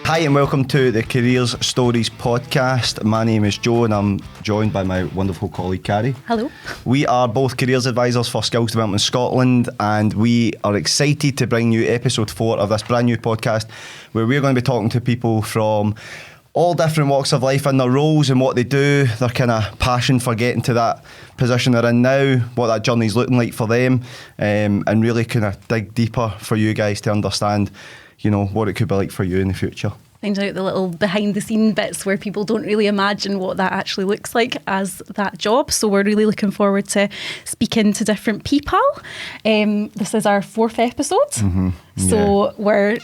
Hi and welcome to the Careers Stories podcast. My name is Joe and I'm joined by my wonderful colleague Carrie. Hello. We are both careers advisors for Skills Development Scotland and we are excited to bring you episode 4 of this brand new podcast where we're going to be talking to people from all different walks of life and their roles and what they do, their kind of passion for getting to that position they're in now, what that journey's looking like for them, and really kind of dig deeper for you guys to understand, you know, what it could be like for you in the future. Find out the little behind the scene bits where people don't really imagine what that actually looks like as that job. So we're really looking forward to speaking to different people. This is our 4th episode. Mm-hmm. So we're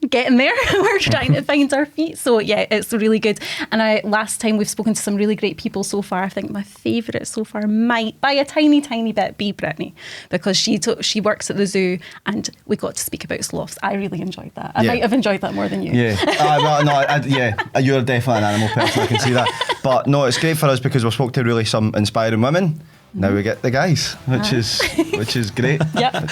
getting there. We're trying to find our feet. So yeah, it's really good. And last time we've spoken to some really great people so far. I think my favourite so far might, by a tiny bit, be Brittany, because she works at the zoo and we got to speak about sloths. I really enjoyed that. I might have enjoyed that more than you. Yeah, you're definitely an animal person. I can see that. But no, it's great for us because we've spoke to really some inspiring women. Now we get the guys, which is great. Yep.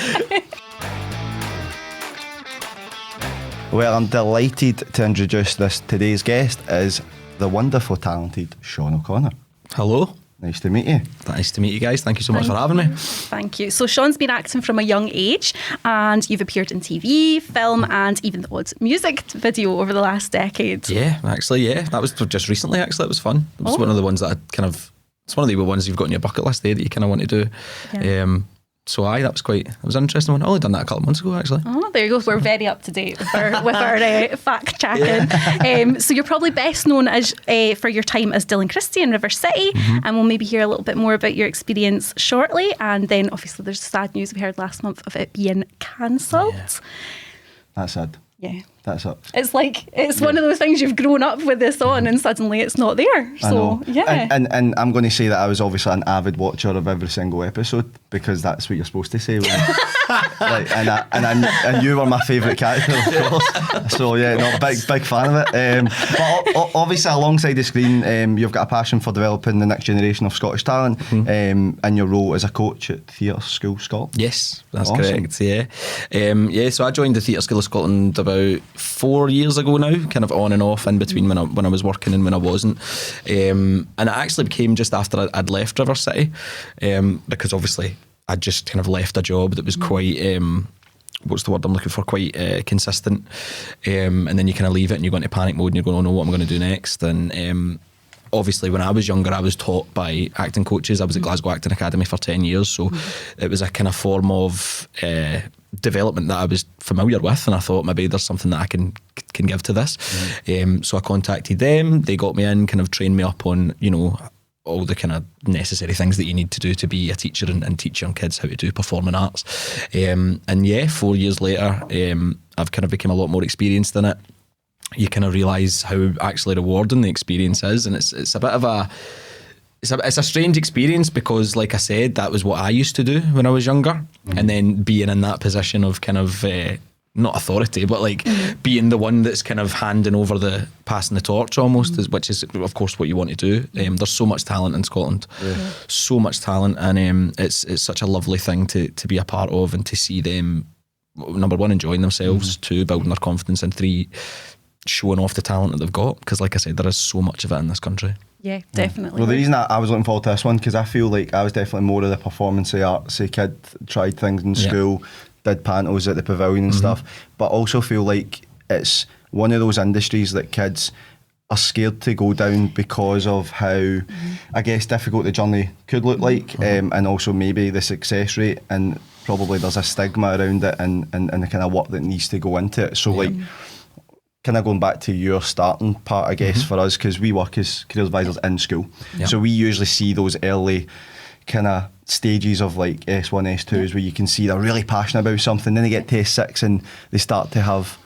Well, I'm delighted to introduce today's guest is the wonderful, talented Sean O'Connor. Hello. Nice to meet you. Nice to meet you guys. Thank you so much for having me. Thank you. So Sean's been acting from a young age and you've appeared in TV, film and even the odd music video over the last decade. Yeah, actually, yeah. That was just recently, actually. It was fun. It was one of the ones that it's one of the ones you've got on your bucket list there that you kind of want to do. Yeah. So that was an interesting one. I only done that a couple of months ago, actually. Oh, there you go. We're very up to date with our fact checking. Yeah. So you're probably best known as for your time as Dylan Christie in River City, and we'll maybe hear a little bit more about your experience shortly. And then obviously there's sad news we heard last month of it being cancelled. Yeah. That's sad. Yeah. That's it. It's like, it's one of those things you've grown up with this on and suddenly it's not there. So, yeah. And I'm going to say that I was obviously an avid watcher of every single episode because that's what you're supposed to say. And you were my favourite character, of course. So, yeah, no, big fan of it. But obviously, alongside the screen, you've got a passion for developing the next generation of Scottish talent and your role as a coach at Theatre School Scotland. Yes, that's correct, yeah. So I joined the Theatre School of Scotland about 4 years ago now, kind of on and off in between when I was working and when I wasn't. And it actually became just after I'd left River City, because obviously I'd just kind of left a job that was quite, what's the word I'm looking for, quite consistent. And then you kind of leave it and you go into panic mode and you're going, oh no, what am I going to do next? And obviously when I was younger I was taught by acting coaches. I was at Glasgow Acting Academy for 10 years, so it was a kind of form of development that I was familiar with, and I thought maybe there's something that I can give to this. So I contacted them, they got me in, kind of trained me up on, you know, all the kind of necessary things that you need to do to be a teacher and teach young kids how to do performing arts. And yeah, 4 years later, I've kind of become a lot more experienced in it. You kind of realise how actually rewarding the experience is, and it's a bit of it's a strange experience because, like I said, that was what I used to do when I was younger, and then being in that position of kind of not authority, but like being the one that's kind of passing the torch almost, which is of course what you want to do. There's so much talent in Scotland, so much talent, and it's such a lovely thing to be a part of and to see them, number one, enjoying themselves, 2, building their confidence, and 3, showing off the talent that they've got, because like I said, there is so much of it in this country. Yeah, definitely. Well, the reason I was looking forward to this one, because I feel like I was definitely more of the performance artsy kid, tried things in school, did pantos at the pavilion and stuff, but also feel like it's one of those industries that kids are scared to go down because of how, I guess, difficult the journey could look like, and also maybe the success rate, and probably there's a stigma around it and the kind of work that needs to go into it. So like, kind of going back to your starting part, I guess, for us, because we work as careers advisors in school. So we usually see those early kind of stages of like S1, S2s where you can see they're really passionate about something, then they get to S6 and they start to have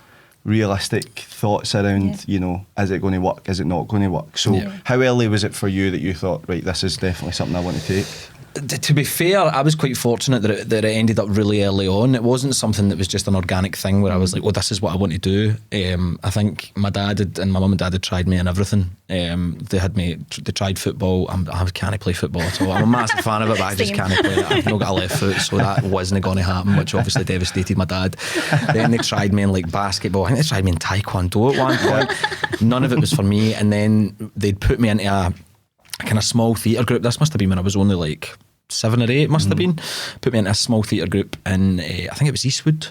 realistic thoughts around, you know, is it going to work, is it not going to work? So how early was it for you that you thought, right, this is definitely something I want to take? To be fair, I was quite fortunate that it ended up really early on. It wasn't something that was just an organic thing where I was like, well, this is what I want to do. I think my dad and my mum and dad had tried me in everything. They tried football. I can't play football at all. I'm a massive fan of it, but I just can't play it. I've not got a left foot, so that wasn't going to happen, which obviously devastated my dad. Then they tried me in like basketball. I think they tried me in taekwondo at one point. None of it was for me. And then they'd put me into a kind of small theatre group. This must have been when I was only like 7 or 8, must have been. Put me in a small theatre group in I think it was Eastwood,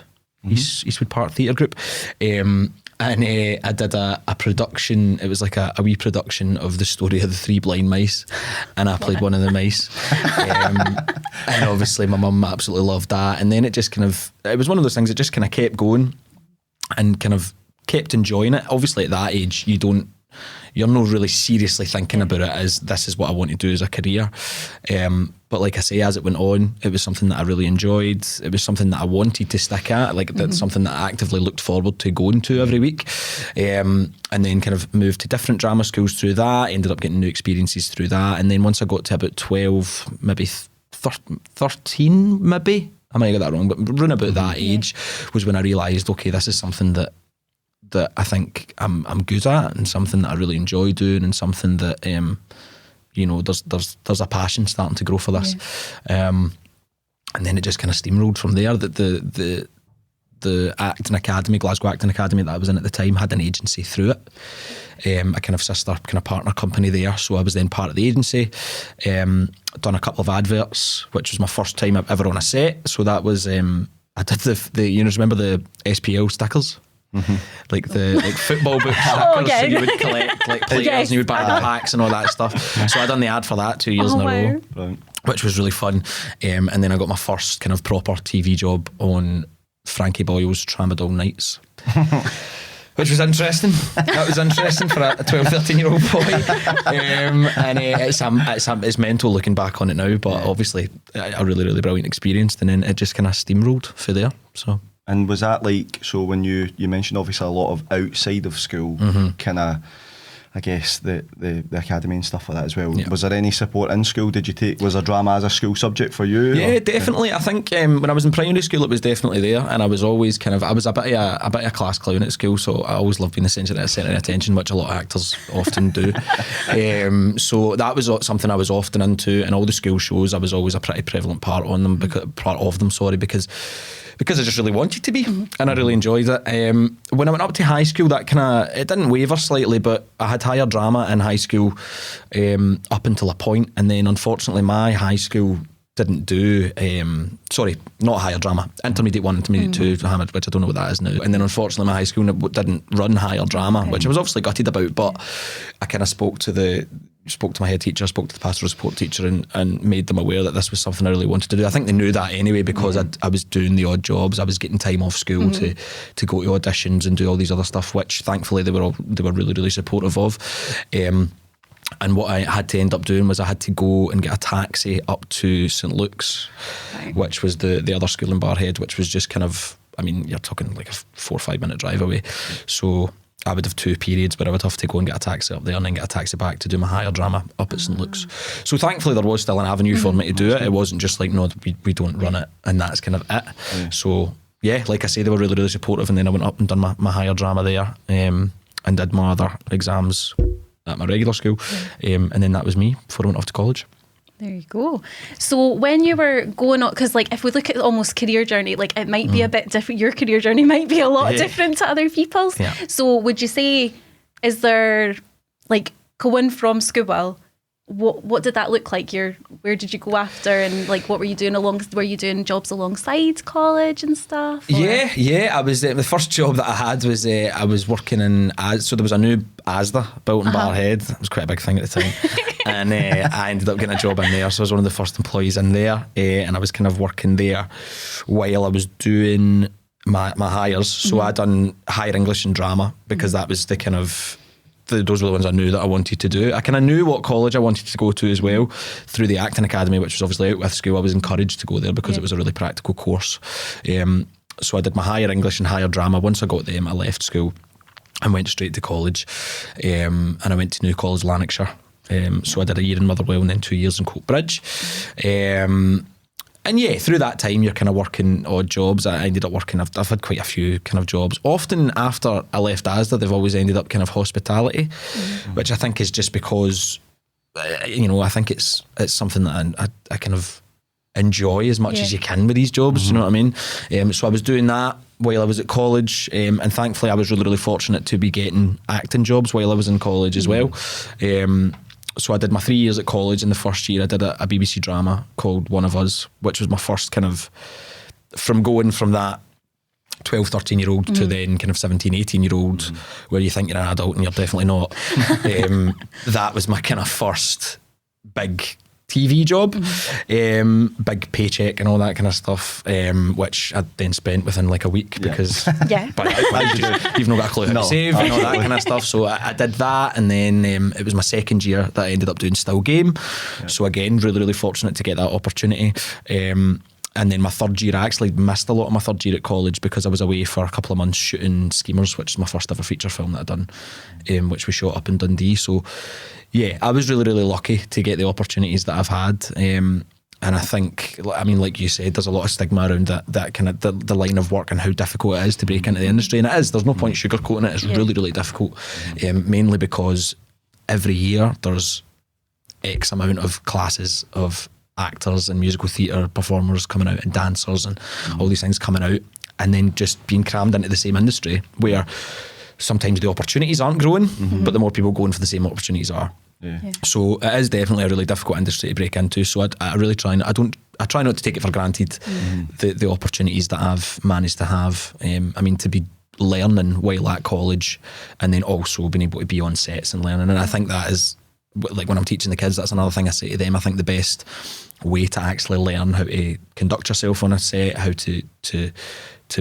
Eastwood Park Theatre Group. And I did a production. It was like a wee production of the story of the 3 blind mice, and I played one of the mice. And obviously my mum absolutely loved that. And then it was one of those things that just kind of kept going and kind of kept enjoying it. Obviously at that age you're not really seriously thinking about it as this is what I want to do as a career. But like I say, as it went on, it was something that I really enjoyed. It was something that I wanted to stick at, that's something that I actively looked forward to going to every week. And then kind of moved to different drama schools through that, ended up getting new experiences through that. And then once I got to about 12, maybe 13 maybe, I might have got that wrong, but around about that age was when I realised, okay, this is something that I think I'm good at, and something that I really enjoy doing, and something that there's a passion starting to grow for this. And then it just kind of steamrolled from there. That the acting academy, Glasgow Acting Academy that I was in at the time, had an agency through it. A kind of sister kind of partner company there, so I was then part of the agency. Done a couple of adverts, which was my first time ever on a set. So that was I did the remember the SPL stickers. Like football book stickers, so you would collect like players and you would buy the packs and all that stuff. So I done the ad for that 2 years in a row. Brilliant. Which was really fun. And then I got my first kind of proper TV job on Frankie Boyle's Tramadol Nights. Which was interesting. That was interesting for a 12, 13-year-old boy. And it's mental looking back on it now, but obviously a really, really brilliant experience. And then it just kind of steamrolled for there. So. And was that like, so when you mentioned obviously a lot of outside of school, kind of, I guess, the academy and stuff like that as well. Yeah. Was there any support in school? Was there drama as a school subject for you? Yeah, definitely. I think when I was in primary school, it was definitely there, and I was always I was a bit of a class clown at school, so I always loved being the centre of attention, which a lot of actors often do. So that was something I was often into, and all the school shows, I was always a pretty prevalent part of them, because I just really wanted to be, and I really enjoyed it. When I went up to high school, that it didn't waver slightly, but I had higher drama in high school up until a point, and then unfortunately my high school didn't do, not higher drama, intermediate 1, intermediate 2, which I don't know what that is now. And then unfortunately my high school didn't run higher drama, which I was obviously gutted about, but I kind of spoke to my head teacher, spoke to the pastoral support teacher, and made them aware that this was something I really wanted to do. I think they knew that anyway, because I was doing the odd jobs. I was getting time off school to go to auditions and do all these other stuff, which thankfully they were really, really supportive of. And what I had to end up doing was I had to go and get a taxi up to St Luke's, which was the other school in Barhead, which was just kind of, I mean, you're talking like a 4 or 5 minute drive away. So I would have 2 periods where I would have to go and get a taxi up there and then get a taxi back to do my higher drama up at St Luke's. So thankfully there was still an avenue for me to do it. It wasn't just like, no, we don't run it, and that's kind of it. So yeah, like I say, they were really, really supportive, and then I went up and done my higher drama there, and did my other exams at my regular school, and then that was me before I went off to college. There you go. So when you were going on, because like if we look at almost career journey, like it might be a bit different. Your career journey might be a lot different to other people's. Yeah. So would you say, is there like going from school? What did that look like? Where did you go after, and like what were you doing were you doing jobs alongside college and stuff? Or? Yeah. I was the first job that I had was I was working in so there was a new ASDA built in Barhead. It was quite a big thing at the time, and I ended up getting a job in there. So I was one of the first employees in there, and I was kind of working there while I was doing my hires. So I done higher English and drama, because that was the kind of those were the ones I knew that I wanted to do. I kind of knew what college I wanted to go to as well through the acting academy, which was obviously out with school. I was encouraged to go there because it was a really practical course. So I did my higher English and higher drama. Once I got them, I left school and went straight to college. And I went to New College, Lanarkshire. So I did a year in Motherwell and then 2 years in Coatbridge. And yeah, through that time, you're kind of working odd jobs. I ended up working, I've had quite a few kind of jobs. Often after I left Asda, they've always ended up kind of hospitality, which I think is just because, I think it's something that I kind of enjoy as much as you can with these jobs, you know what I mean? So I was doing that while I was at college, and thankfully I was really, really fortunate to be getting acting jobs while I was in college as well. So I did my 3 years at college. In the first year I did a BBC drama called One of Us, which was my first kind of, from going from that 12, 13 year old to then kind of 17, 18 year old where you think you're an adult and you're definitely not. That was my kind of first big TV job, big paycheck and all that kind of stuff, which I then spent within like a week because you've not got a clue how to save and all that kind of stuff. So I did that, and then it was my second year that I ended up doing Still Game. So again, really, really fortunate to get that opportunity. And then my third year, I actually missed a lot of my third year at college because I was away for a couple of months shooting Schemers, which is my first ever feature film that I'd done, which we shot up in Dundee. So yeah, I was really, really lucky to get the opportunities that I've had. And I think, I mean, like you said, there's a lot of stigma around that kind of the line of work and how difficult it is to break into the industry. And it is, there's no point sugarcoating it. It's really, really difficult, mainly because every year there's X amount of classes of actors and musical theatre performers coming out and dancers and all these things coming out, and then just being crammed into the same industry where sometimes the opportunities aren't growing, but the more people going for the same opportunities are. So it is definitely a really difficult industry to break into. So I really try I try not to take it for granted, the opportunities that I've managed to have. I mean, to be learning while at college and then also being able to be on sets and learning, and I think that is, like when I'm teaching the kids, that's another thing I say to them. I think the best way to actually learn how to conduct yourself on a set, how to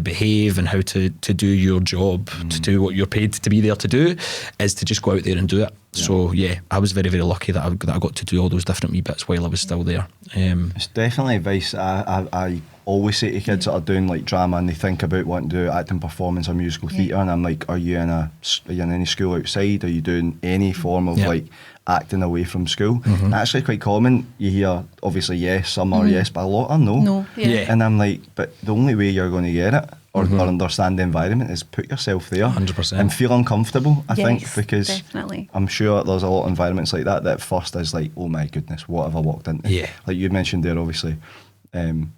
behave and how to do your job, to do what you're paid to be there to do, is to just go out there and do it. So yeah, I was very, very lucky that I got to do all those different wee bits while I was still there. It's definitely advice I always say to kids that are doing like drama and they think about wanting to do acting, performance or musical theatre, and I'm like, are you in any school outside? Are you doing any form of like acting away from school? Actually quite common. You hear obviously yes, some are yes, but a lot are no. And I'm like, but the only way you're going to get it or understand the environment is put yourself there 100% and feel uncomfortable. I think because definitely. I'm sure there's a lot of environments like that first is like, oh my goodness, what have I walked into? Like you mentioned there, obviously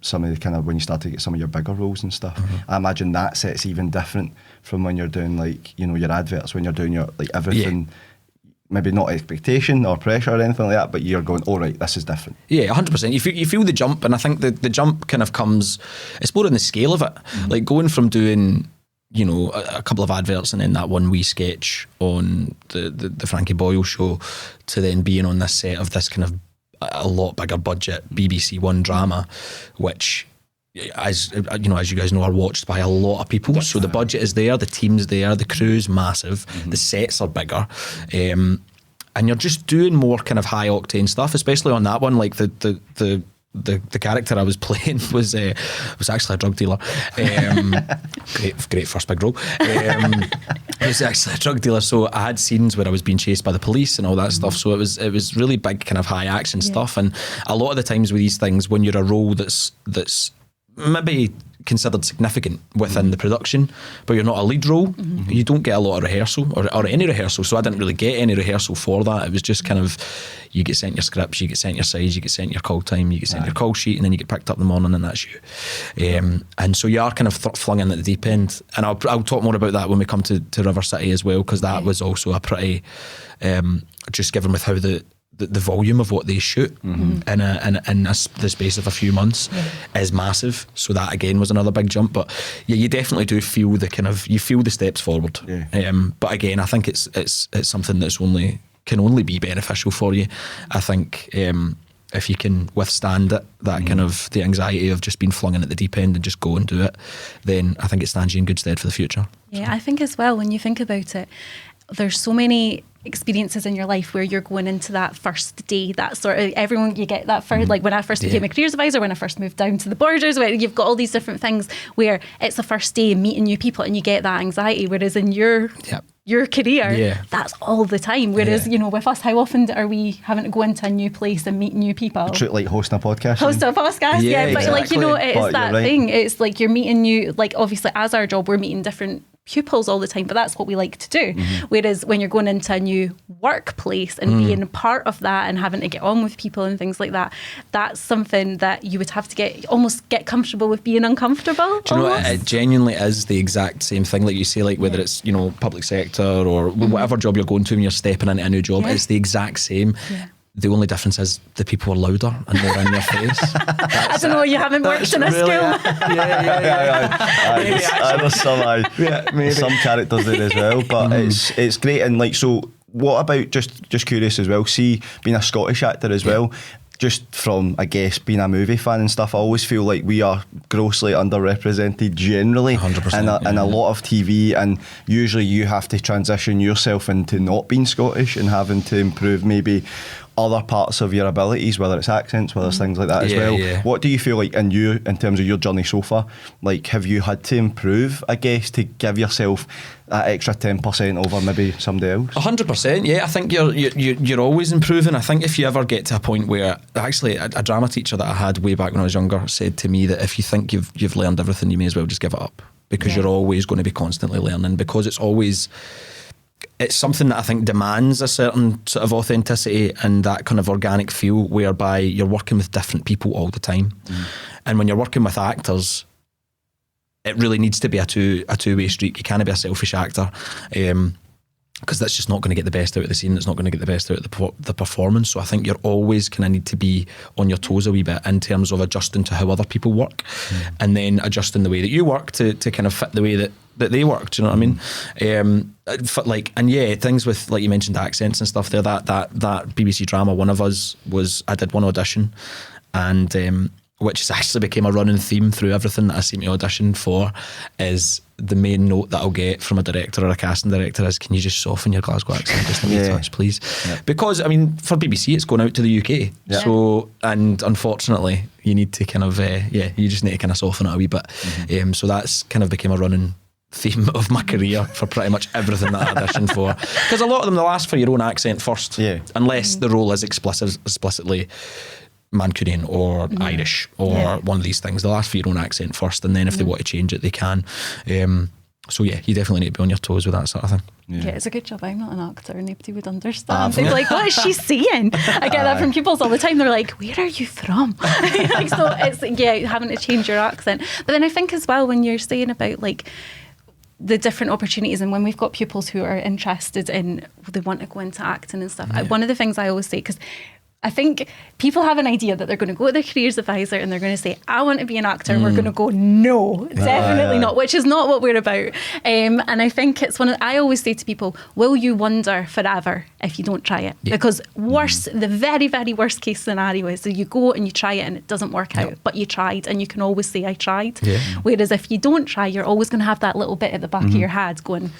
some of the kind of, when you start to get some of your bigger roles and stuff, I imagine that set's even different from when you're doing like, you know, your adverts, when you're doing your like everything. Maybe not expectation or pressure or anything like that, but you're going, all right, this is different. Yeah, 100%. You feel the jump, and I think the jump kind of comes, it's more on the scale of it. Like going from doing, you know, a couple of adverts and then that one wee sketch on the Frankie Boyle show to then being on this set of this kind of a lot bigger budget BBC One drama, which, as you know, as you guys know, are watched by a lot of people. So the budget is there, the team's there, the crew's massive, the sets are bigger, and you're just doing more kind of high octane stuff, especially on that one. Like the character I was playing was actually a drug dealer. Great first big role. It was actually a drug dealer, so I had scenes where I was being chased by the police and all that stuff. So it was really big kind of high action stuff. And a lot of the times with these things, when you're a role that's maybe considered significant within the production, but you're not a lead role, you don't get a lot of rehearsal or any rehearsal. So I didn't really get any rehearsal for that. It was just kind of, you get sent your scripts, you get sent your sides, you get sent your call time, you get sent your call sheet, and then you get picked up in the morning and that's you. And so you are kind of flung in at the deep end. And I'll talk more about that when we come to River City as well, because that was also a pretty, just given with how the volume of what they shoot in the space of a few months is massive. So that again was another big jump. But yeah, you definitely do feel you feel the steps forward. But again, I think it's something that's can only be beneficial for you. I think if you can withstand it, that kind of the anxiety of just being flung in at the deep end and just go and do it, then I think it stands you in good stead for the future. Yeah, I think as well, when you think about it, there's so many experiences in your life where you're going into that first day, that sort of, everyone, you get that first, like when I first became a careers advisor, when I first moved down to the borders, where you've got all these different things where it's the first day meeting new people and you get that anxiety, whereas in your career, that's all the time. Whereas, you know, with us, how often are we having to go into a new place and meet new people? Like hosting a podcast. But exactly. like, you know, it's that thing. It's like you're meeting new, like obviously as our job, we're meeting different pupils all the time, but that's what we like to do. Whereas when you're going into a new workplace and being part of that and having to get on with people and things like that, that's something that you would have to get comfortable with being uncomfortable. Do you know what? It genuinely is the exact same thing. Like you say, like whether it's, you know, public sector or whatever job you're going to when you're stepping into a new job, it's the exact same. The only difference is the people are louder and more in your face. I don't know, you haven't worked in a school. There's some characters there as well, but it's great. And like, so what about, just curious as well, see, being a Scottish actor as well, just from, I guess, being a movie fan and stuff, I always feel like we are grossly underrepresented generally 100%, in a lot of TV, and usually you have to transition yourself into not being Scottish and having to improve maybe other parts of your abilities, whether it's accents, whether it's things like that as well. What do you feel like in terms of your journey so far? Like, have you had to improve, I guess, to give yourself that extra 10% over maybe somebody else? 100%, yeah. I think you're always improving. I think if you ever get to a point where, actually, a drama teacher that I had way back when I was younger said to me that if you think you've learned everything, you may as well just give it up, because you're always going to be constantly learning, because it's something that I think demands a certain sort of authenticity and that kind of organic feel, whereby you're working with different people all the time. And when you're working with actors, it really needs to be a two-way street. You can't be a selfish actor, because that's just not going to get the best out of the scene. It's not going to get the best out of the performance. So I think you're always kind of need to be on your toes a wee bit in terms of adjusting to how other people work, and then adjusting the way that you work to kind of fit the way that they work. Do you know what I mean? Things with, like you mentioned, accents and stuff there. That BBC drama, One of Us, I did one audition, and which has actually became a running theme through everything that I seem to audition for, is the main note that I'll get from a director or a casting director is, can you just soften your Glasgow accent just a wee touch, please? Because, I mean, for BBC, it's going out to the UK. So, and unfortunately, you need to kind of, you just need to kind of soften it a wee bit. So that's kind of became a running theme of my career for pretty much everything that I auditioned for. Because a lot of them, they'll ask for your own accent first, unless the role is explicitly Mancunian or Irish or one of these things. They'll ask for your own accent first, and then if they want to change it, they can. So you definitely need to be on your toes with that sort of thing. It's a good job I'm not an actor. Nobody would understand. They'd be like, what is she saying? I get that from pupils all the time. They're like, where are you from? Like, so it's having to change your accent. But then I think as well, when you're saying about like the different opportunities, and when we've got pupils who are interested in, they want to go into acting and stuff, one of the things I always say, because I think people have an idea that they're going to go to their careers advisor and they're going to say, I want to be an actor. And we're going to go, no, definitely not, which is not what we're about. And I think it's I always say to people, will you wonder forever if you don't try it? Because the very, very worst case scenario is that you go and you try it and it doesn't work out, but you tried, and you can always say, I tried. Whereas if you don't try, you're always going to have that little bit at the back of your head going,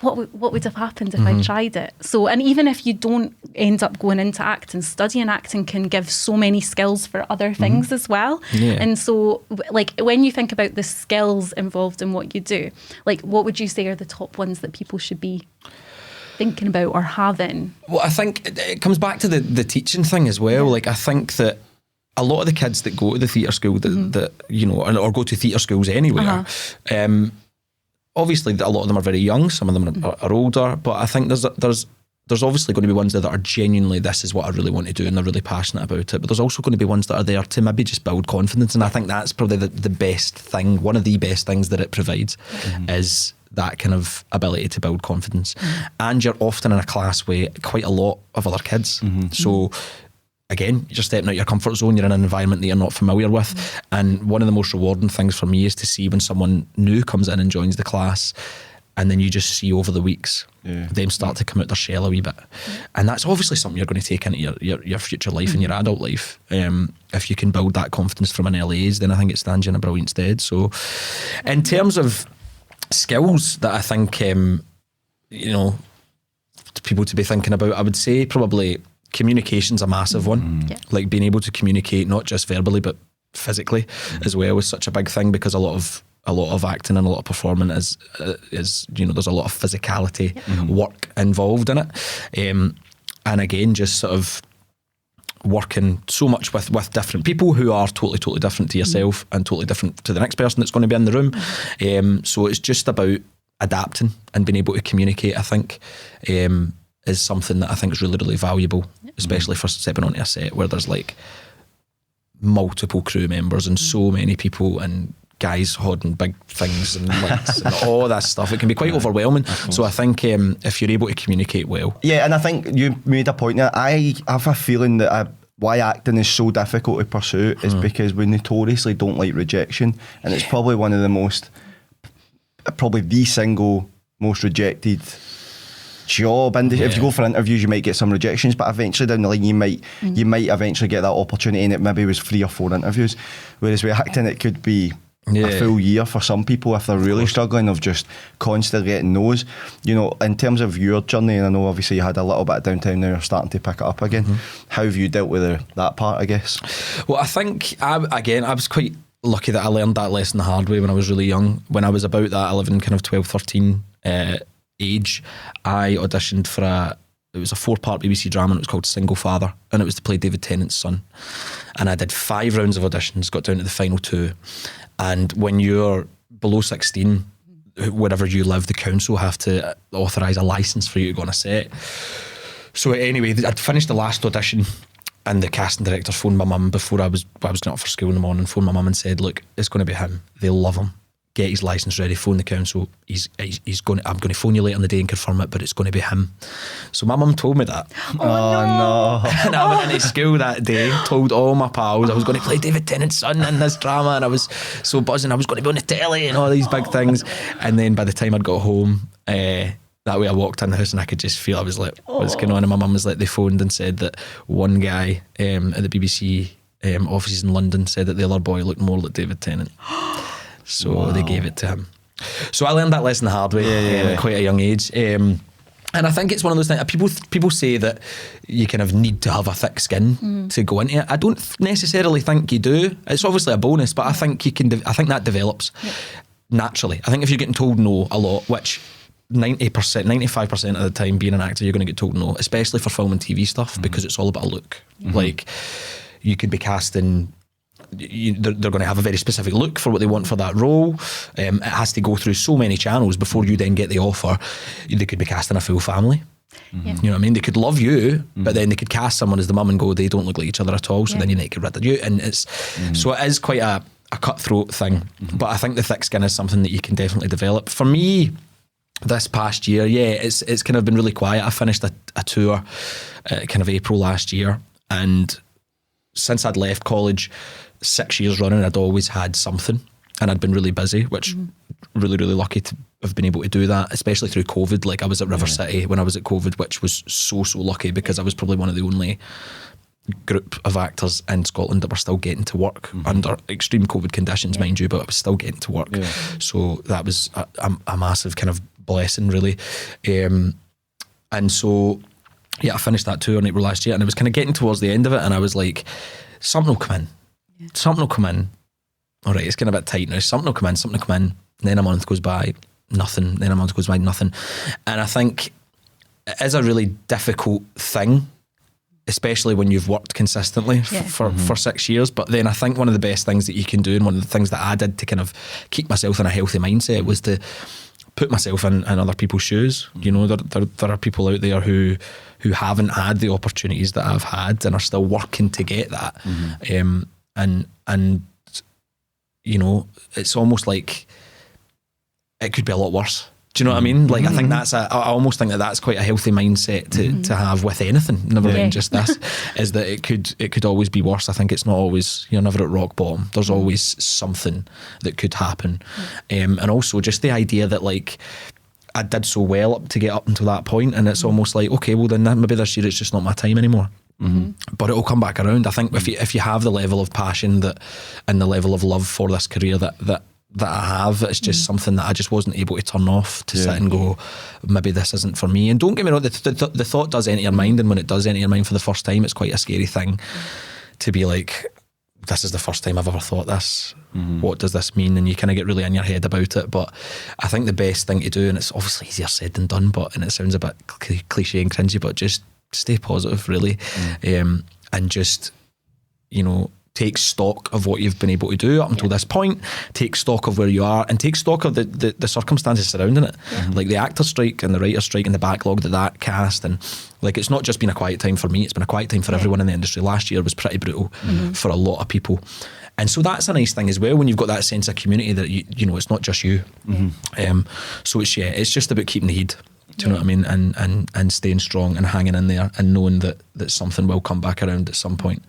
what would have happened if I tried it? So, and even if you don't end up going into acting, studying acting can give so many skills for other things as well. And so, like, when you think about the skills involved in what you do, like, what would you say are the top ones that people should be thinking about or having? Well, I think it comes back to the teaching thing as well. Like, I think that a lot of the kids that go to the theatre school that you know, or go to theatre schools anywhere, obviously, a lot of them are very young. Some of them are older, but I think there's obviously going to be ones that are genuinely, this is what I really want to do, and they're really passionate about it. But there's also going to be ones that are there to maybe just build confidence, and I think that's probably the best thing. One of the best things that it provides is that kind of ability to build confidence. And you're often in a class with quite a lot of other kids, so. Again, you're stepping out your comfort zone, you're in an environment that you're not familiar with. And one of the most rewarding things for me is to see when someone new comes in and joins the class, and then you just see over the weeks them start to come out their shell a wee bit. And that's obviously something you're going to take into your future life and your adult life. If you can build that confidence from an early age, then I think it stands you in a brilliant stead. So in terms of skills that I think, you know, people to be thinking about. I would say probably communication's a massive one. Yeah. Like being able to communicate not just verbally but physically as well is such a big thing, because a lot of acting and a lot of performing is there's a lot of physicality work involved in it, and again just sort of working so much with different people who are totally different to yourself and totally different to the next person that's going to be in the room. So it's just about adapting and being able to communicate, I think, is something that I think is really valuable, especially for stepping onto a set where there's like multiple crew members and so many people and guys holding big things and lights and all that stuff. It can be quite overwhelming. So I think if you're able to communicate well. Yeah, and I think you made a point there. I have a feeling that why acting is so difficult to pursue is because we notoriously don't like rejection, and it's probably one of the single most rejected job. And if you go for interviews, you might get some rejections, but eventually down the line you might eventually get that opportunity, and it maybe was 3 or 4 interviews. Whereas with acting, it could be a full year for some people if they're really struggling, of just constantly getting no's. You know, in terms of your journey, and I know obviously you had a little bit of downtime, now you're starting to pick it up again. How have you dealt with that part, I guess? Well, I think I was quite lucky that I learned that lesson the hard way when I was really young. When I was about that 11, kind of 12, 13 age, I auditioned for it was a 4-part BBC drama, and it was called Single Father, and it was to play David Tennant's son. And I did 5 rounds of auditions, got down to the final 2. And when you're below 16, wherever you live, the council have to authorise a licence for you to go on a set. So anyway, I'd finished the last audition, and the casting director phoned my mum before I was getting up for school in the morning, phoned my mum and said, look, it's going to be him. They'll love him. Get his licence ready, phone the council. I'm going to phone you later in the day and confirm it, but it's going to be him. So my mum told me that. Oh no. And I went into school that day, told all my pals I was going to play David Tennant's son in this drama, and I was so buzzing. I was going to be on the telly and all these big things. And then by the time I'd got home, that way I walked in the house and I could just feel, I was like, what's going on? And my mum was like, they phoned and said that one guy at the BBC offices in London said that the other boy looked more like David Tennant. So they gave it to him. So I learned that lesson the hard way at quite a young age. And I think it's one of those things, people say that you kind of need to have a thick skin to go into it. I don't necessarily think you do. It's obviously a bonus, but I think I think that develops naturally. I think if you're getting told no a lot, which 90%, 95% of the time being an actor, you're going to get told no, especially for film and TV stuff, because it's all about a look. Like, you could be casting... they're going to have a very specific look for what they want for that role. It has to go through so many channels before you then get the offer. They could be casting a full family. You know what I mean? They could love you, but then they could cast someone as the mum and go, they don't look like each other at all, so then you need to get rid of you. And it's so it is quite a cutthroat thing. But I think the thick skin is something that you can definitely develop. For me, this past year, it's kind of been really quiet. I finished a tour kind of April last year, and since I'd left college 6 years running, I'd always had something, and I'd been really busy, which really lucky to have been able to do that, especially through COVID. Like, I was at River City when I was at COVID, which was so lucky, because I was probably one of the only group of actors in Scotland that were still getting to work under extreme COVID conditions, mind you, but I was still getting to work. So that was a massive kind of blessing, really. And so I finished that tour in April last year, and I was kind of getting towards the end of it, and I was like, something will come in. Something will come in. All right, it's kind of a bit tight now. Something will come in. And then a month goes by, nothing. Then a month goes by, nothing. And I think it is a really difficult thing, especially when you've worked consistently for 6 years. But then I think one of the best things that you can do, and one of the things that I did to kind of keep myself in a healthy mindset, was to put myself in other people's shoes. You know, there are people out there who haven't had the opportunities that I've had and are still working to get that. And you know, it's almost like it could be a lot worse. Do you know what I mean? Like, I think I almost think that's quite a healthy mindset to have with anything, never mind just this, is that it could always be worse. I think it's not always, you're never at rock bottom. There's always something that could happen. And also just the idea that, like, I did so well to get up until that point, and it's almost like, okay, well then maybe this year it's just not my time anymore. But it will come back around. I think if you have the level of passion and the level of love for this career that that I have. It's just something that I just wasn't able to turn off to sit and go, maybe this isn't for me. And don't get me wrong, the thought does enter your mind, and when it does enter your mind for the first time, it's quite a scary thing to be like, this is the first time I've ever thought this. What does this mean? And you kind of get really in your head about it. But I think the best thing to do, and it's obviously easier said than done, and it sounds a bit cliche and cringy, but just stay positive, really, and just, you know, take stock of what you've been able to do up until this point, take stock of where you are, and take stock of the circumstances surrounding it, like the actor strike and the writer strike and the backlog that cast. And like, it's not just been a quiet time for me, it's been a quiet time for everyone in the industry. Last year was pretty brutal for a lot of people, and so that's a nice thing as well, when you've got that sense of community that you know it's not just you. So it's just about keeping the heat. Do you know what I mean? And staying strong and hanging in there, and knowing that something will come back around at some point.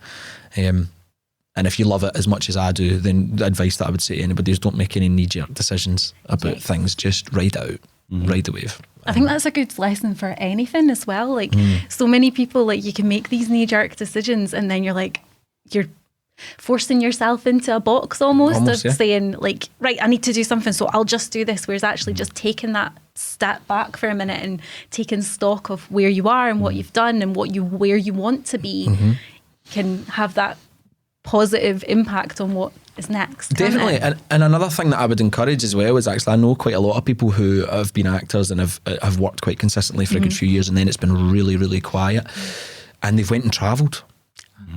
And if you love it as much as I do, then the advice that I would say to anybody is don't make any knee-jerk decisions about things. Just ride it out, ride the wave. I think that's a good lesson for anything as well. Like, so many people, like, you can make these knee-jerk decisions, and then you're forcing yourself into a box almost of saying, like, right, I need to do something, so I'll just do this. Whereas actually just taking that step back for a minute and taking stock of where you are and what you've done and where you want to be can have that positive impact on what is next. Definitely. And another thing that I would encourage as well is, actually, I know quite a lot of people who have been actors and have worked quite consistently for a good few years, and then it's been really, really quiet, and they've went and travelled.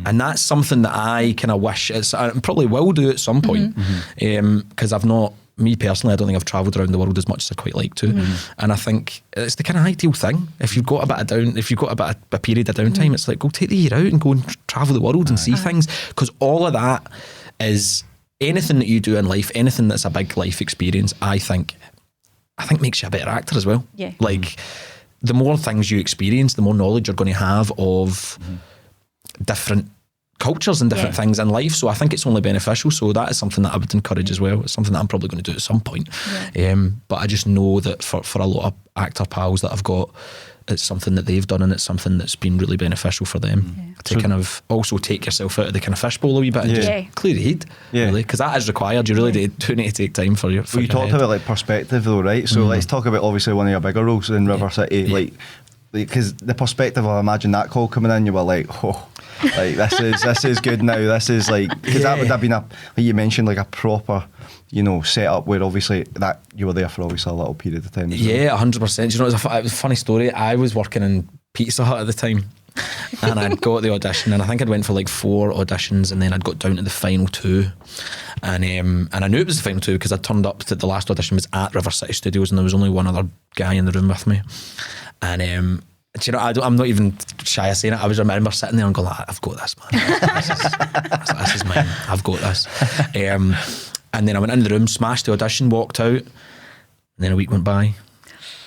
And that's something that I kind of wish, I probably will do at some point, because I've not, me personally, I don't think I've travelled around the world as much as I quite like to. And I think it's the kind of ideal thing. If you've got a bit of a period of downtime, it's like, go take the year out and go and travel the world and see things. Because all of that is, anything that you do in life, anything that's a big life experience, I think makes you a better actor as well. Yeah. Like, the more things you experience, the more knowledge you're going to have of different cultures and different things in life. So I think it's only beneficial. So that is something that I would encourage as well. It's something that I'm probably going to do at some point. But I just know that for a lot of actor pals that I've got, it's something that they've done, and it's something that's been really beneficial for them to kind of also take yourself out of the kind of fishbowl a wee bit and just clear the head, really, because that is required. You really do need to take time for your Well, you talked about, like, perspective though, right? So let's talk about, obviously, one of your bigger roles in River City, like, because the perspective, I imagine that call coming in, you were like, oh, like, this is good now. This is like, because that would have been like you mentioned, like a proper, you know, setup where obviously that you were there for obviously a little period of time. Yeah, 100%. You know, it was a funny story. I was working in Pizza Hut at the time, and I'd got the audition, and I think I'd went for like 4 auditions, and then I'd got down to the final 2, and I knew it was the final 2 because I turned up to the last audition was at River City Studios, and there was only one other guy in the room with me, and do you know, I'm not even shy of saying it. I remember sitting there and going, I've got this, man. This is mine. I've got this. And then I went into the room, smashed the audition, walked out, and then a week went by,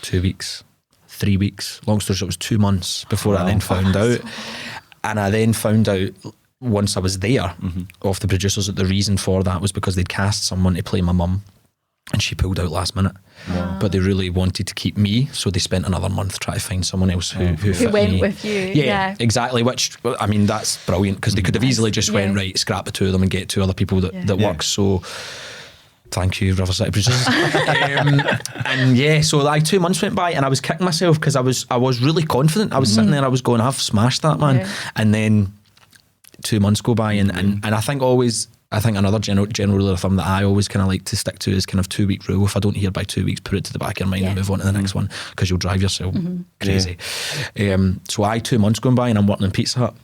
2 weeks, 3 weeks. Long story short, it was 2 months before I then found out. And I then found out, once I was there, off the producers, that the reason for that was because they'd cast someone to play my mum, and she pulled out last minute. But they really wanted to keep me, so they spent another month trying to find someone else who went me. with you. Yeah, exactly. Which, I mean, that's brilliant, because they could have easily just went, right, scrap the 2 of them and get 2 other people that work. So thank you, River City producers. And so like 2 months went by, and I was kicking myself because I was really confident. I was sitting there, I was going, I've smashed that, man. And then 2 months go by, and I think another general rule of thumb that I always kind of like to stick to is kind of 2 week rule. If I don't hear by 2 weeks, put it to the back of your mind and move on to the next one, because you'll drive yourself crazy. So 2 months going by, and I'm working in Pizza Hut,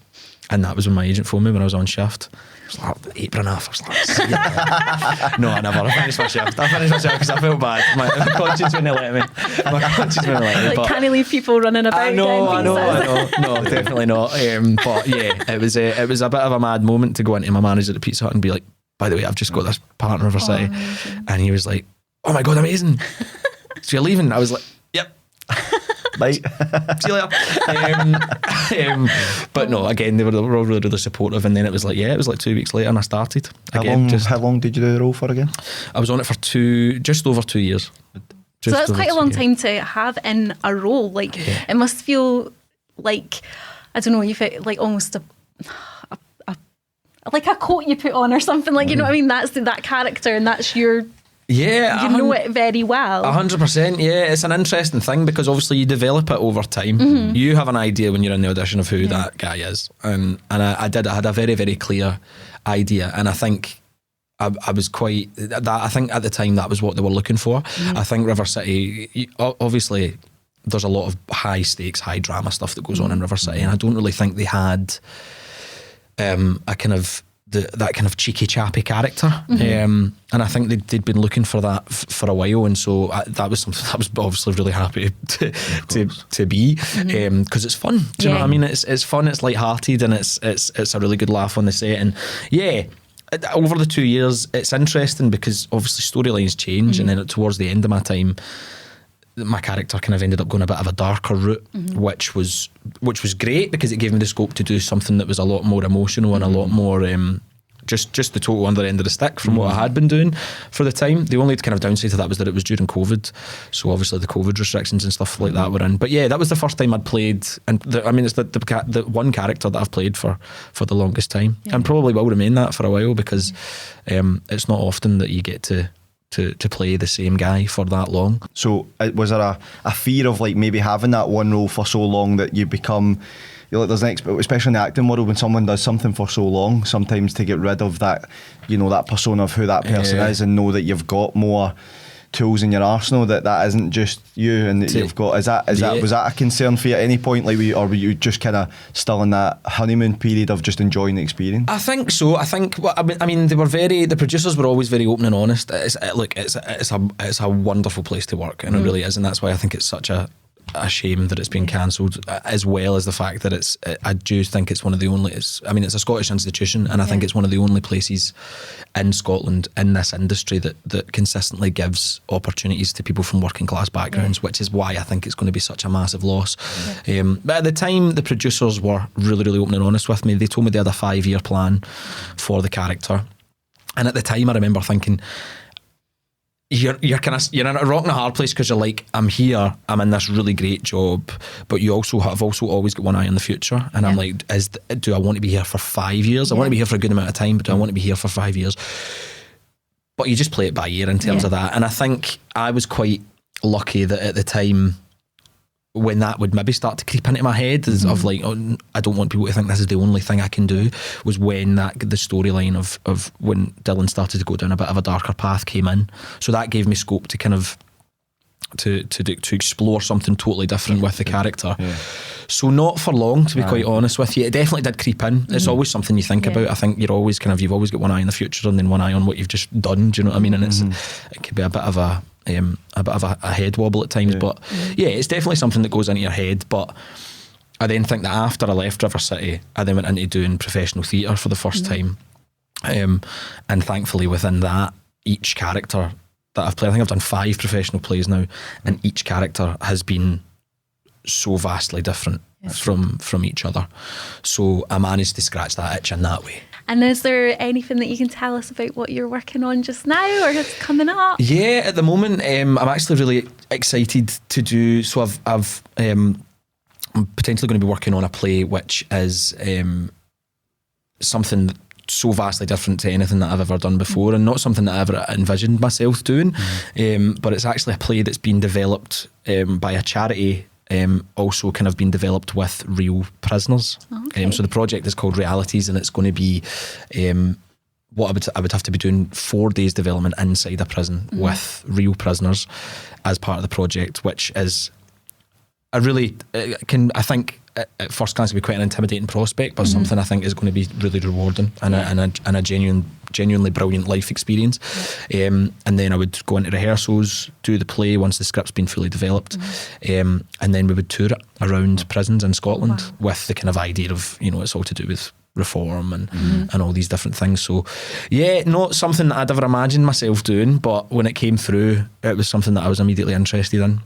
and that was when my agent phoned me when I was on shift. It was like apron off. I was like, see ya. No, I never. I finished my shift because I felt bad. My conscience wouldn't let me. Like, can't leave people running about. I know. No, definitely not. But yeah, it was a bit of a mad moment to go into my manager at the Pizza Hut and be like, by the way, I've just got this partner River City. And he was like, oh my God, amazing. So you're leaving? I was like, yep. Bye. See you later. But no, again, they were really, really supportive. And then it was like 2 weeks later, and I started. How long did you do the role for again? I was on it for just over 2 years. So that's quite a long time to have in a role. Like, it must feel like, I don't know, you feel like almost like a coat you put on or something. Like, you know what I mean? That's that character, and that's your Yeah, You know it very well. 100%. Yeah, it's an interesting thing because obviously you develop it over time. You have an idea when you're in the audition of who that guy is, and I had a very, very clear idea, and I think I was quite that. I think at the time that was what they were looking for. I think River City, obviously, there's a lot of high stakes, high drama stuff that goes on in River City, and I don't really think they had a kind of that kind of cheeky chappy character, and I think they'd been looking for that for a while, and so that was something I was obviously really happy to be, because it's fun. Do you know what I mean? It's fun. It's lighthearted, and it's a really good laugh on the set, and over the 2 years, it's interesting because obviously storylines change, and then towards the end of my time, my character kind of ended up going a bit of a darker route, which was great because it gave me the scope to do something that was a lot more emotional and a lot more just the total under end of the stick from what I had been doing for the time. The only kind of downside to that was that it was during COVID, so obviously the COVID restrictions and stuff like that were in. But yeah, that was the first time I'd played, and it's the one character that I've played for the longest time, and probably will remain that for a while because it's not often that you get to play the same guy for that long. So was there a fear of like maybe having that one role for so long that you become, there's especially in the acting world, when someone does something for so long, sometimes to get rid of that, that persona of who that person is, and know that you've got more tools in your arsenal, that isn't just you, and that you've got, was that a concern for you at any point, like, or were you just kind of still in that honeymoon period of just enjoying the experience? I think so. I think the producers were always very open and honest. It's a wonderful place to work, and it really is, and that's why I think it's such a shame that it's been cancelled, as well as the fact that I do think it's one of the only, it's a Scottish institution, and I think it's one of the only places in Scotland in this industry that consistently gives opportunities to people from working class backgrounds, which is why I think it's going to be such a massive loss. But at the time, the producers were really, really open and honest with me. They told me they had a 5-year plan for the character, and at the time I remember thinking, you're in a rock and a hard place, because you're like, I'm here, I'm in this really great job, but you have always got one eye on the future, and I'm like, do I want to be here for 5 years? I want to be here for a good amount of time, but do I want to be here for 5 years? But you just play it by ear in terms of that, and I think I was quite lucky that at the time, when that would maybe start to creep into my head of like, oh, I don't want people to think this is the only thing I can do, was when the storyline of when Dylan started to go down a bit of a darker path came in. So that gave me scope to kind of to explore something totally different with the character. So not for long, to be quite honest with you. It definitely did creep in. It's always something you think about. I think you've always got one eye on the future and then one eye on what you've just done. Do you know what I mean? And it could be a bit of a head wobble at times, but it's definitely something that goes into your head. But I then think that after I left River City, I then went into doing professional theatre for the first time, and thankfully within that, each character that I've played, I think I've done 5 professional plays now, and each character has been so vastly different from each other. So I managed to scratch that itch in that way. And is there anything that you can tell us about what you're working on just now, or is coming up? Yeah, at the moment, I'm actually really excited to do. So I'm potentially going to be working on a play which is something so vastly different to anything that I've ever done before, and not something that I ever envisioned myself doing. But it's actually a play that's been developed by a charity. Also kind of been developed with real prisoners. So the project is called Realities, and it's going to be what I would have to be doing 4 days development inside a prison with real prisoners as part of the project, which is I think at first glance it would be quite an intimidating prospect, but something I think is going to be really rewarding and a genuinely brilliant life experience. And then I would go into rehearsals, do the play once the script's been fully developed, and then we would tour it around prisons in Scotland with the kind of idea of, it's all to do with reform and all these different things. So not something that I'd ever imagined myself doing, but when it came through, it was something that I was immediately interested in.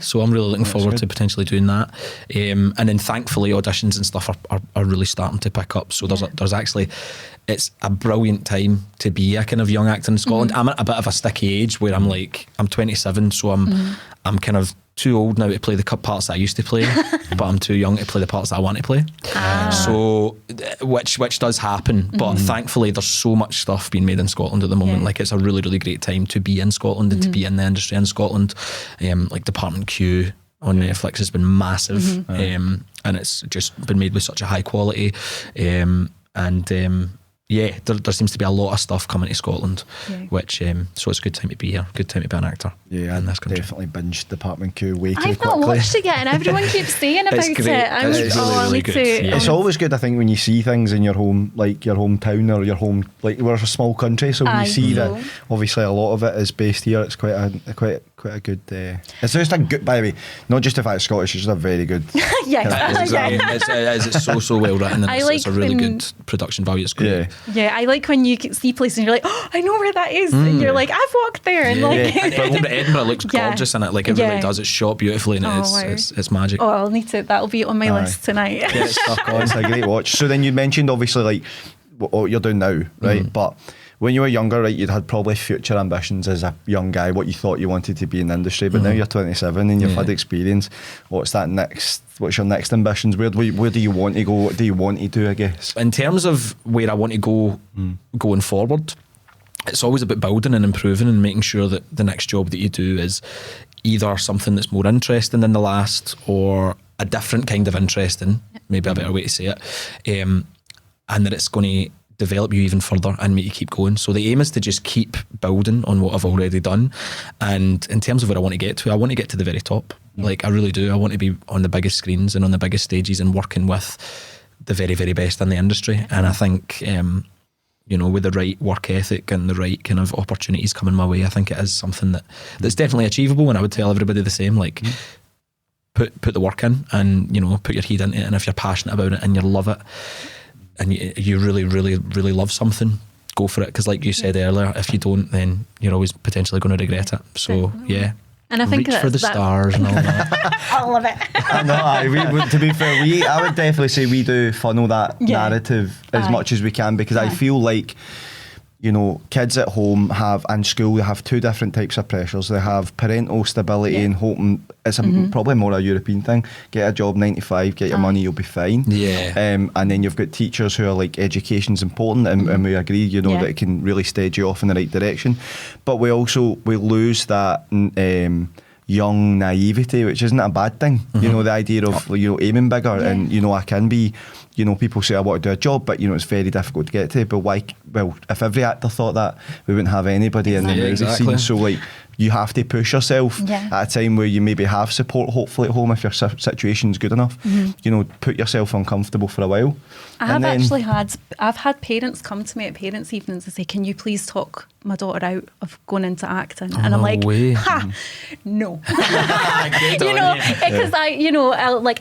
So I'm really looking forward to potentially doing that. And then thankfully auditions and stuff are really starting to pick up. So there's actually, it's a brilliant time to be a kind of young actor in Scotland. I'm at a bit of a sticky age where I'm 27, so I'm kind of too old now to play the parts that I used to play, but I'm too young to play the parts that I want to play. So, which does happen. But thankfully, there's so much stuff being made in Scotland at the moment. Like, it's a really, really great time to be in Scotland and to be in the industry in Scotland. Like Department Q on Netflix has been massive, and it's just been made with such a high quality. Yeah, there seems to be a lot of stuff coming to Scotland, which so it's a good time to be here, good time to be an actor. Yeah, in this country. Definitely binged Department Q way too I've quickly. not watched it yet, and everyone keeps saying about it. It's really good. good. It's always good, I think, when you see things in your home, like your hometown or your home, like we're a small country, so when you see that obviously a lot of it is based here, it's quite a good. It's just a good, by the way, not just the fact it's Scottish, it's just a very good. It's so well written, and it's a really good production value. It's great. Yeah, I like when you see places and you're like, oh, I know where that is, and you're like, I've walked there, and But Edinburgh looks gorgeous in it, like it really does. It's shot beautifully, and it's magic. Oh, I'll need to. That'll be on my list tonight. Get stuck on. It's a great watch. So then you mentioned obviously like what you're doing now, right? But when you were younger, right, you'd had probably future ambitions as a young guy, what you thought you wanted to be in the industry. But now you're 27 and you've had experience. What's your next ambitions? Where do you want to go? What do you want to do, I guess? In terms of where I want to go going forward, it's always about building and improving and making sure that the next job that you do is either something that's more interesting than the last or a different kind of interesting, maybe a better way to say it, and that it's going to develop you even further and make you keep going. So the aim is to just keep building on what I've already done. And in terms of where I want to get to, I want to get to the very top. Like, I really do. I want to be on the biggest screens and on the biggest stages and working with the very, very best in the industry. And I think, with the right work ethic and the right kind of opportunities coming my way, I think it is something that's definitely achievable. And I would tell everybody the same, like, put the work in and, put your head into it. And if you're passionate about it and you love it, and you really, really, really love something, go for it. Because like you said earlier, if you don't, then you're always potentially going to regret it. So, And I think reach for the stars and all that. I love it. To be fair, I would definitely say we do funnel that narrative as much as we can, because I feel like, kids at home and school, they have two different types of pressures. They have parental stability and hoping, it's probably more a European thing, get a job 9 to 5, get your money, you'll be fine. And then you've got teachers who are like, education's important, and we agree, that it can really steady you off in the right direction. But we lose that young naivety, which isn't a bad thing. The idea of aiming bigger, and I can be, people say I want to do a job, but it's very difficult to get to. But why? Well, if every actor thought that, we wouldn't have anybody in the movie scene. So like, you have to push yourself at a time where you maybe have support, hopefully at home, if your situation's good enough. Put yourself uncomfortable for a while. I've had parents come to me at parents' evenings and say, can you please talk my daughter out of going into acting? And I'm like, no. Because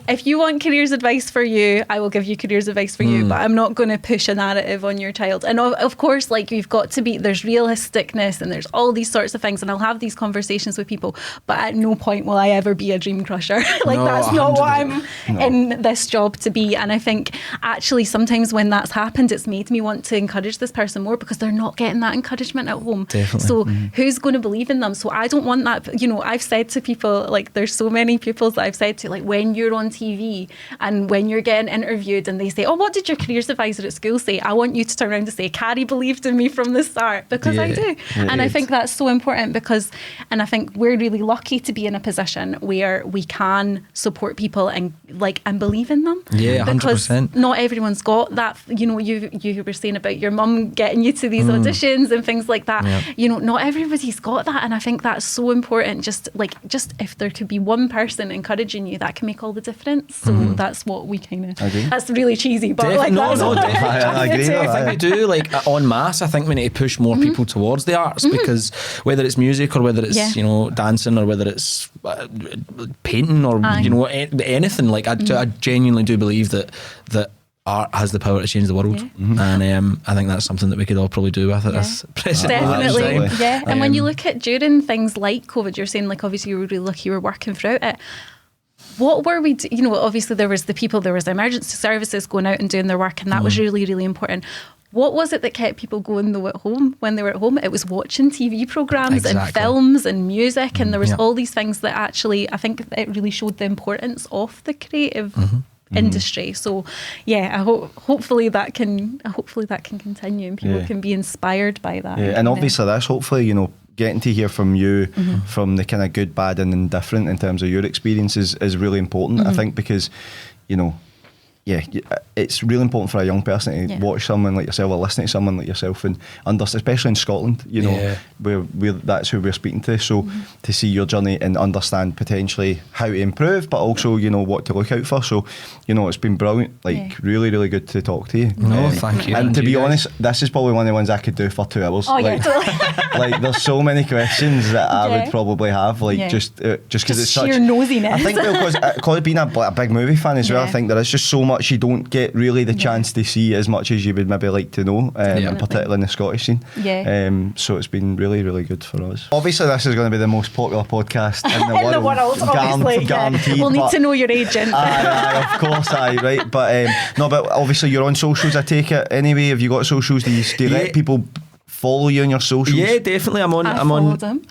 if you want careers advice for you, I will give you careers advice for you, but I'm not going to push a narrative on your child. And of course, like, you've got to be, there's realisticness and there's all these sorts of things, and I'll have these conversations with people, but at no point will I ever be a dream crusher. That's not what I'm in this job to be. And I think actually sometimes when that's happened, it's made me want to encourage this person more, because they're not getting that encouragement at home. Definitely. So who's going to believe in them? So I don't want that. I've said to people, like, there's so many pupils that I've said to, like, when you're on TV and when you're getting interviewed and they say, oh, what did your careers advisor at school say? I want you to turn around and say, Carrie believed in me from the start, because I do. And I think that's so important, and I think we're really lucky to be in a position where we can support people and believe in them. Yeah, 100%. Because not everyone's got that. You were saying about your mum getting you to these auditions and things like that. Not everybody's got that, and I think that's so important. Just if there could be one person encouraging you, that can make all the difference. So that's what we kind of. That's really cheesy, but definitely. I agree. I think we do, like, en masse. I think we need to push more people towards the arts, because whether it's music or whether it's dancing or whether it's painting or anything, like, I genuinely do believe that art has the power to change the world, and I think that's something that we could all probably do with at this present definitely time. And when you look at during things like COVID, you're saying, like, obviously you were really lucky you were working throughout it. what were we, obviously there was the emergency services going out and doing their work, and that was really, really important. What was it that kept people going though at home when they were at home? It was watching TV programmes and films and music, and there was all these things that actually, I think it really showed the importance of the creative industry. So yeah, hopefully that can continue and people can be inspired by that. Yeah, and obviously that's hopefully, getting to hear from you from the kind of good, bad and indifferent in terms of your experiences is really important. I think because, it's really important for a young person to watch someone like yourself or listen to someone like yourself and understand, especially in Scotland, where that's who we're speaking to. So to see your journey and understand potentially how to improve, but also, what to look out for. So, it's been brilliant, really, really good to talk to you. No, thank you. And to be honest, this is probably one of the ones I could do for 2 hours. Oh, yeah, totally. There's so many questions that I would probably have, just because it's sheer such nosiness. I think because being a big movie fan as well, I think there is just so much you don't get really the chance to see as much as you would maybe like to know, and particularly in the Scottish scene. So it's been really, really good for us. Obviously, this is going to be the most popular podcast in the world. Obviously, guaranteed. We'll need to know your agent. Aye, of course, right. But but obviously you're on socials, I take it. Anyway, have you got socials? Do you let people follow you on your socials? Yeah, definitely. I'm on. Him.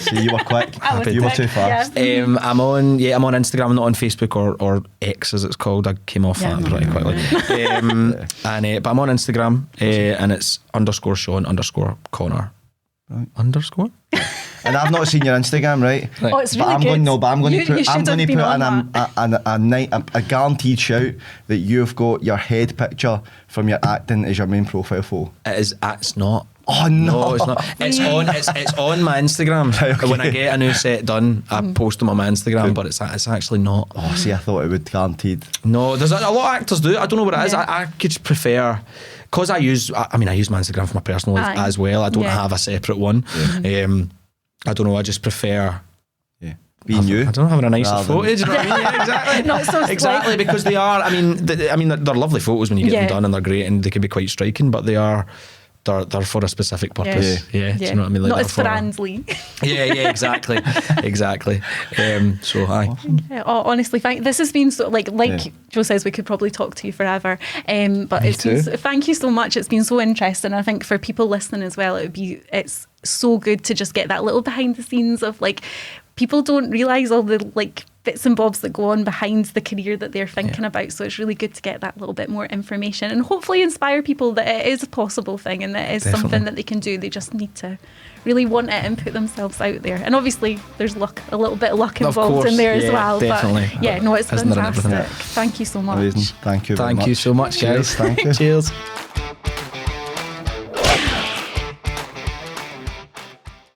See, you were quick. You were too fast. Yeah. I'm on Instagram. I'm not on Facebook or X as it's called. I came off that pretty quickly. But I'm on Instagram, and it's _Sean_Connor. Right. Underscore. And I've not seen your Instagram, right? Oh, it's really good. I'm going to put in a guaranteed shout that you've got your head picture from your acting as your main profile photo. It's not. Oh no, it's not. It's on my Instagram. Okay. When I get a new set done, I post them on my Instagram, but it's actually not. Oh, see, I thought it would guaranteed. No, there's a lot of actors do it. I don't know what it is. I could prefer, because I use my Instagram for my personal life as well. I don't have a separate one. I don't know. I just prefer. Being you, I don't know, having a nicer photo. Do you know what I mean? Yeah, exactly. Not so exactly, because they are. I mean, they're lovely photos when you get them done, and they're great, and they can be quite striking. But they're for a specific purpose. Yeah. Do you know what I mean? Not as friendly. Yeah, exactly. So hi. Honestly, this has been so like Joe says, we could probably talk to you forever. But thank you so much. It's been so interesting. I think for people listening as well, it's so good to just get that little behind the scenes of people don't realise all the bits and bobs that go on behind the career that they're thinking about. So it's really good to get that little bit more information and hopefully inspire people that it is a possible thing and that it is something that they can do. They just need to really want it and put themselves out there. And obviously there's luck, a little bit of luck involved in there as well. Definitely. But it's fantastic. Thank you so much. Amazing. Thank you very much. Thank you so much, guys. Cheers. Thank you. Cheers.